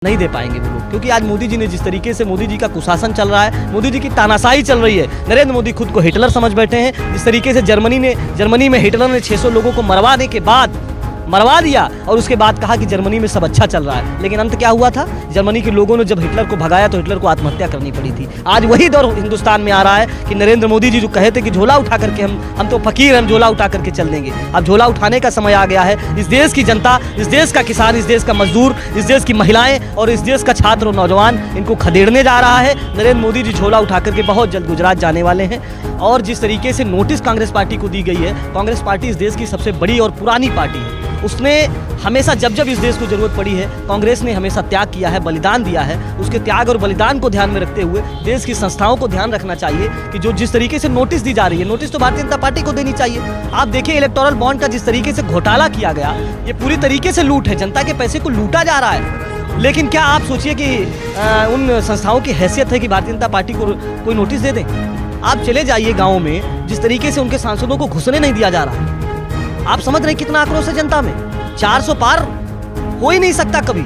नहीं दे पाएंगे वो लोग, क्योंकि आज मोदी जी ने जिस तरीके से मोदी जी का कुशासन चल रहा है, मोदी जी की तानाशाही चल रही है। नरेंद्र मोदी खुद को हिटलर समझ बैठे हैं। जिस तरीके से जर्मनी में हिटलर ने 600 लोगों को मरवाने के बाद मरवा दिया और उसके बाद कहा कि जर्मनी में सब अच्छा चल रहा है, लेकिन अंत क्या हुआ था? जर्मनी के लोगों ने जब हिटलर को भगाया तो हिटलर को आत्महत्या करनी पड़ी थी। आज वही दौर हिंदुस्तान में आ रहा है कि नरेंद्र मोदी जी जो कहे थे कि झोला उठा करके हम तो फकीर, हम झोला उठा करके चल देंगे। अब झोला उठाने का समय आ गया है। इस देश की जनता, इस देश का किसान, इस देश का मजदूर, इस देश की महिलाएं और इस देश का छात्र और नौजवान इनको खदेड़ने जा रहा है। नरेंद्र मोदी जी झोला उठा करके बहुत जल्द गुजरात जाने वाले हैं। और जिस तरीके से नोटिस कांग्रेस पार्टी को दी गई है, कांग्रेस पार्टी इस देश की सबसे बड़ी और पुरानी पार्टी है। उसने हमेशा जब इस देश को जरूरत पड़ी है, कांग्रेस ने हमेशा त्याग किया है, बलिदान दिया है। उसके त्याग और बलिदान को ध्यान में रखते हुए देश की संस्थाओं को ध्यान रखना चाहिए कि जो जिस तरीके से नोटिस दी जा रही है, नोटिस तो भारतीय जनता पार्टी को देनी चाहिए। आप देखिए इलेक्टोरल बॉन्ड का जिस तरीके से घोटाला किया गया, ये पूरी तरीके से लूट है, जनता के पैसे को लूटा जा रहा है। लेकिन क्या आप सोचिए कि उन संस्थाओं की हैसियत है कि भारतीय जनता पार्टी को कोई नोटिस दे दें? आप चले जाइए गाँव में, जिस तरीके से उनके सांसदों को घुसने नहीं दिया जा रहा है। आप समझ रहे हैं कितना आक्रोश है जनता में? 400 पार हो ही नहीं सकता कभी।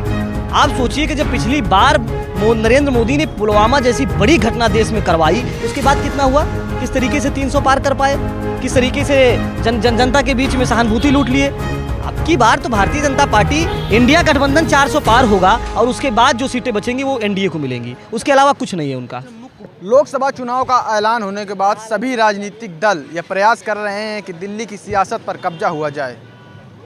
आप सोचिए कि जब पिछली बार नरेंद्र मोदी ने पुलवामा जैसी बड़ी घटना देश में करवाई, उसके बाद कितना हुआ? किस तरीके से 300 पार कर पाए, किस तरीके से जनता के बीच में सहानुभूति लूट लिए। अब की बार तो भारतीय जनता पार्टी इंडिया गठबंधन 400 पार होगा और उसके बाद जो सीटें बचेंगी वो एनडीए को मिलेंगी, उसके अलावा कुछ नहीं है उनका। लोकसभा चुनाव का ऐलान होने के बाद सभी राजनीतिक दल यह प्रयास कर रहे हैं कि दिल्ली की सियासत पर कब्जा हुआ जाए।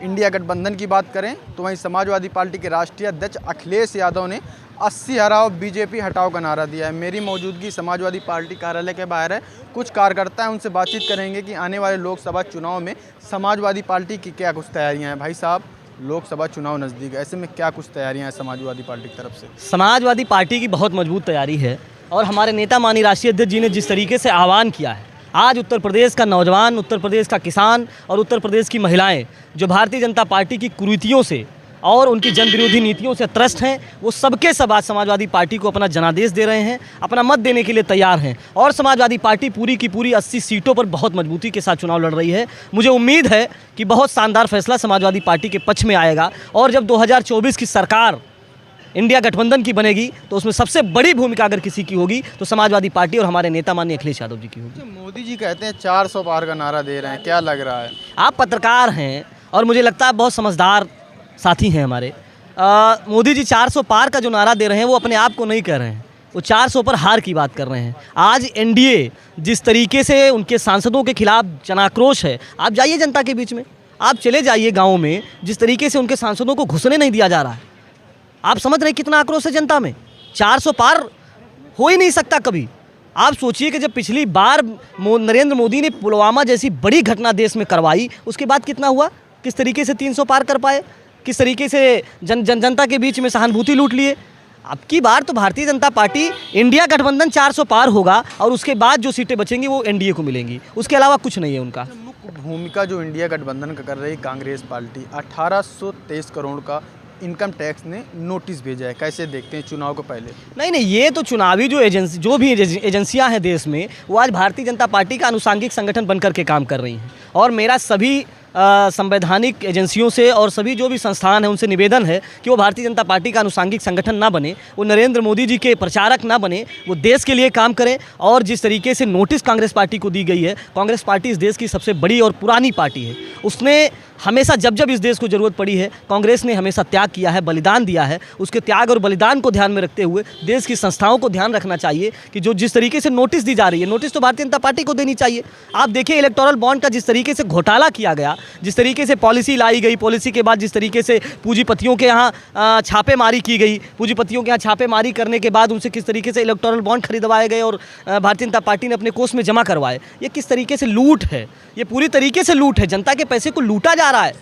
इंडिया गठबंधन की बात करें तो वहीं समाजवादी पार्टी के राष्ट्रीय अध्यक्ष अखिलेश यादव ने 80 हराओ बीजेपी हटाओ का नारा दिया है। मेरी मौजूदगी समाजवादी पार्टी कार्यालय के बाहर है। कुछ कार्यकर्ता हैं, उनसे बातचीत करेंगे कि आने वाले लोकसभा चुनाव में समाजवादी पार्टी की क्या कुछ तैयारियां हैं। भाई साहब, लोकसभा चुनाव नज़दीक है, ऐसे में क्या कुछ तैयारियां हैं समाजवादी पार्टी की तरफ से? समाजवादी पार्टी की बहुत मजबूत तैयारी है और हमारे नेता माननीय राष्ट्रीय अध्यक्ष जी ने जिस तरीके से आह्वान किया है, आज उत्तर प्रदेश का नौजवान, उत्तर प्रदेश का किसान और उत्तर प्रदेश की महिलाएं जो भारतीय जनता पार्टी की कुरीतियों से और उनकी जन विरोधी नीतियों से त्रस्त हैं, वो सबके सब आज समाजवादी पार्टी को अपना जनादेश दे रहे हैं, अपना मत देने के लिए तैयार हैं। और समाजवादी पार्टी पूरी की पूरी 80 सीटों पर बहुत मजबूती के साथ चुनाव लड़ रही है। मुझे उम्मीद है कि बहुत शानदार फैसला समाजवादी पार्टी के पक्ष में आएगा और जब 2024 की सरकार इंडिया गठबंधन की बनेगी तो उसमें सबसे बड़ी भूमिका अगर किसी की होगी तो समाजवादी पार्टी और हमारे नेता माननीय अखिलेश यादव जी की होगी। मोदी जी कहते हैं 400 पार का नारा दे रहे हैं, क्या लग रहा है? आप पत्रकार हैं और मुझे लगता है बहुत समझदार साथी हैं हमारे। मोदी जी 400 पार का जो नारा दे रहे हैं वो अपने आप को नहीं कह रहे हैं, वो 400 पर हार की बात कर रहे हैं। आज एनडीए जिस तरीके से उनके सांसदों के खिलाफ जनाक्रोश है, आप जाइए जनता के बीच में, आप चले जाइए गाँव में, जिस तरीके से उनके सांसदों को घुसने नहीं दिया जा रहा है। आप समझ रहे हैं कितना आक्रोश है जनता में? 400 पार हो ही नहीं सकता कभी। आप सोचिए कि जब पिछली बार नरेंद्र मोदी ने पुलवामा जैसी बड़ी घटना देश में करवाई, उसके बाद कितना हुआ? किस तरीके से 300 पार कर पाए, किस तरीके से जनता के बीच में सहानुभूति लूट लिए। अब की बार तो भारतीय जनता पार्टी इंडिया गठबंधन 400 पार होगा और उसके बाद जो सीटें बचेंगी वो एनडीए को मिलेंगी, उसके अलावा कुछ नहीं है उनका। मुख्य भूमिका जो इंडिया गठबंधन का कर रही कांग्रेस पार्टी, 1823 करोड़ का इनकम टैक्स ने नोटिस भेजा है, कैसे देखते हैं चुनाव को पहले? नहीं, ये तो चुनावी जो भी एजेंसियां हैं देश में, वो आज भारतीय जनता पार्टी का अनुषांगिक संगठन बनकर के काम कर रही हैं। और मेरा सभी संवैधानिक एजेंसियों से और सभी जो भी संस्थान हैं उनसे निवेदन है कि वो भारतीय जनता पार्टी का अनुषांगिक संगठन ना बने, वो नरेंद्र मोदी जी के प्रचारक ना बने, वो देश के लिए काम करें। और जिस तरीके से नोटिस कांग्रेस पार्टी को दी गई है, कांग्रेस पार्टी इस देश की सबसे बड़ी और पुरानी पार्टी है। उसने हमेशा जब इस देश को ज़रूरत पड़ी है, कांग्रेस ने हमेशा त्याग किया है, बलिदान दिया है। उसके त्याग और बलिदान को ध्यान में रखते हुए देश की संस्थाओं को ध्यान रखना चाहिए कि जो जिस तरीके से नोटिस दी जा रही है, नोटिस तो भारतीय जनता पार्टी को देनी चाहिए। आप देखिए इलेक्टोरल बॉन्ड का जिस तरीके से घोटाला किया गया, जिस तरीके से पॉलिसी लाई गई, पॉलिसी के बाद जिस तरीके से पूंजीपतियों के यहाँ छापेमारी की गई, पूंजीपतियों के यहाँ छापेमारी करने के बाद उनसे किस तरीके से इलेक्टोरल बॉन्ड खरीदवाए गए और भारतीय जनता पार्टी ने अपने कोष में जमा करवाए, ये किस तरीके से लूट है, ये पूरी तरीके से लूट है, जनता के पैसे को लूटा जा रहा है।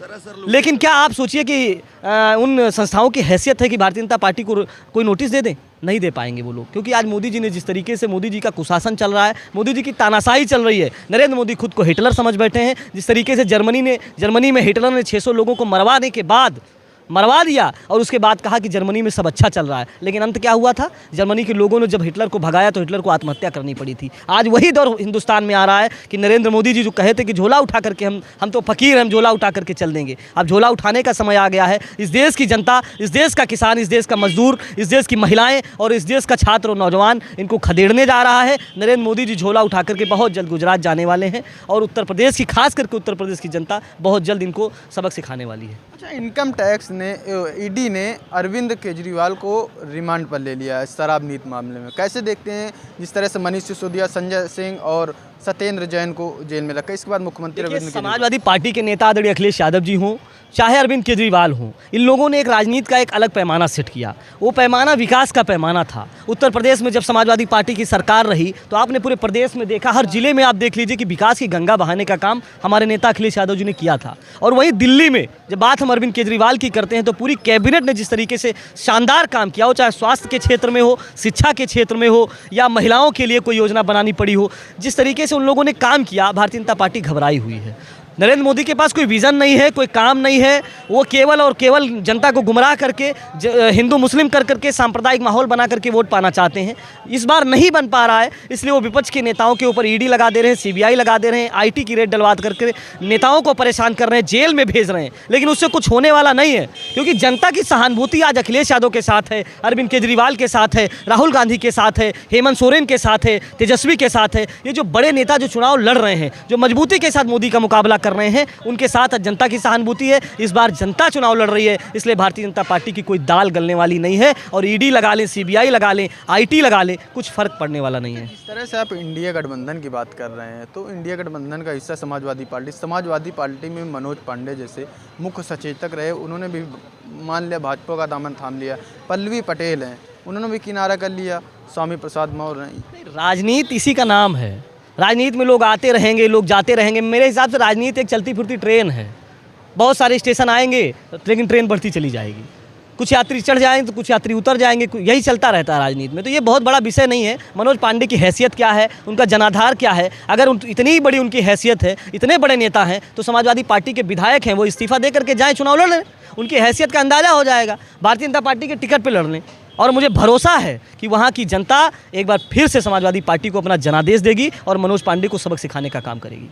लेकिन क्या आप सोचिए कि उन संस्थाओं की हैसियत है कि भारतीय जनता पार्टी को कोई नोटिस दे दें? नहीं दे पाएंगे वो लोग, क्योंकि आज मोदी जी ने जिस तरीके से मोदी जी का कुशासन चल रहा है, मोदी जी की तानाशाही चल रही है। नरेंद्र मोदी खुद को हिटलर समझ बैठे हैं। जिस तरीके से जर्मनी में हिटलर ने 600 लोगों को मरवाने के बाद मरवा दिया और उसके बाद कहा कि जर्मनी में सब अच्छा चल रहा है। लेकिन अंत क्या हुआ था? जर्मनी के लोगों ने जब हिटलर को भगाया तो हिटलर को आत्महत्या करनी पड़ी थी। आज वही दौर हिंदुस्तान में आ रहा है कि नरेंद्र मोदी जी जो कहे थे कि झोला उठा करके हम तो फकीर, हम झोला उठा करके चल देंगे। अब झोला उठाने का समय आ गया है। इस देश की जनता, इस देश का किसान, इस देश का मजदूर, इस देश की महिलाएं और इस देश का छात्र और नौजवान इनको खदेड़ने जा रहा है। नरेंद्र मोदी जी झोला उठा करके बहुत जल्द गुजरात जाने वाले हैं और उत्तर प्रदेश की, खास करके उत्तर प्रदेश की जनता बहुत जल्द इनको सबक सिखाने वाली है। अच्छा, इनकम टैक्स ने, ईडी ने अरविंद केजरीवाल को रिमांड पर ले लिया है शराब नीति मामले में। कैसे देखते हैं जिस तरह से मनीष सिसोदिया, संजय सिंह और सत्येंद्र जैन को जेल में रखा? इसके बाद मुख्यमंत्री अरविंद केजरीवाल, समाजवादी पार्टी के नेता आदरणीय अखिलेश यादव जी हों, चाहे अरविंद केजरीवाल हों, इन लोगों ने एक राजनीति का एक अलग पैमाना सेट किया। वो पैमाना विकास का पैमाना था। उत्तर प्रदेश में जब समाजवादी पार्टी की सरकार रही तो आपने पूरे प्रदेश में देखा, हर जिले में आप देख लीजिए कि विकास की गंगा बहाने का काम हमारे नेता अखिलेश यादव जी ने किया था। और वहीं दिल्ली में जब बात हम अरविंद केजरीवाल की करते हैं तो पूरी कैबिनेट ने जिस तरीके से शानदार काम किया हो, चाहे स्वास्थ्य के क्षेत्र में हो, शिक्षा के क्षेत्र में हो या महिलाओं के लिए कोई योजना बनानी पड़ी हो, जिस तरीके से उन लोगों ने काम किया, भारतीय जनता पार्टी घबराई हुई है। नरेंद्र मोदी के पास कोई विज़न नहीं है, कोई काम नहीं है। वो केवल और केवल जनता को गुमराह करके, हिंदू मुस्लिम कर करके सांप्रदायिक माहौल बना करके वोट पाना चाहते हैं। इस बार नहीं बन पा रहा है, इसलिए वो विपक्ष के नेताओं के ऊपर ईडी लगा दे रहे हैं, सीबीआई लगा दे रहे हैं, आईटी की रेड डलवा करके नेताओं को परेशान कर रहे हैं, जेल में भेज रहे हैं। लेकिन उससे कुछ होने वाला नहीं है, क्योंकि जनता की सहानुभूति आज अखिलेश यादव के साथ है, अरविंद केजरीवाल के साथ है, राहुल गांधी के साथ है, हेमंत सोरेन के साथ है, तेजस्वी के साथ है। ये जो बड़े नेता जो चुनाव लड़ रहे हैं, जो मजबूती के साथ मोदी का मुकाबला कर रहे हैं, उनके साथ जनता की सहानुभूति है। इस बार जनता चुनाव लड़ रही है, इसलिए भारतीय जनता पार्टी की कोई दाल गलने वाली नहीं है। और ईडी लगा लें, सीबीआई लगा लें, आईटी लगा लें, कुछ फर्क पड़ने वाला नहीं है। इस तरह से आप इंडिया गठबंधन की बात कर रहे हैं तो इंडिया गठबंधन का हिस्सा समाजवादी पार्टी में मनोज पांडे जैसे मुख्य सचेतक रहे, उन्होंने भी मान लिया भाजपा का दामन थाम लिया। पल्लवी पटेल हैं, उन्होंने भी किनारा कर लिया स्वामी प्रसाद मौर्य ने। राजनीति इसी का नाम है। राजनीति में लोग आते रहेंगे, लोग जाते रहेंगे। मेरे हिसाब से राजनीति एक चलती फिरती ट्रेन है। बहुत सारे स्टेशन आएंगे लेकिन ट्रेन बढ़ती चली जाएगी। कुछ यात्री चढ़ जाएंगे तो कुछ यात्री उतर जाएंगे, यही चलता रहता है राजनीति में। तो ये बहुत बड़ा विषय नहीं है। मनोज पांडे की हैसियत क्या है, उनका जनाधार क्या है? अगर इतनी बड़ी उनकी हैसियत है, इतने बड़े नेता हैं, तो समाजवादी पार्टी के विधायक हैं, वो इस्तीफा दे करके जाएँ, चुनाव लड़ लें। उनकी हैसियत का अंदाज़ा हो जाएगा। भारतीय जनता पार्टी के टिकट पर लड़ लें और मुझे भरोसा है कि वहाँ की जनता एक बार फिर से समाजवादी पार्टी को अपना जनादेश देगी और मनोज पांडे को सबक सिखाने का काम करेगी।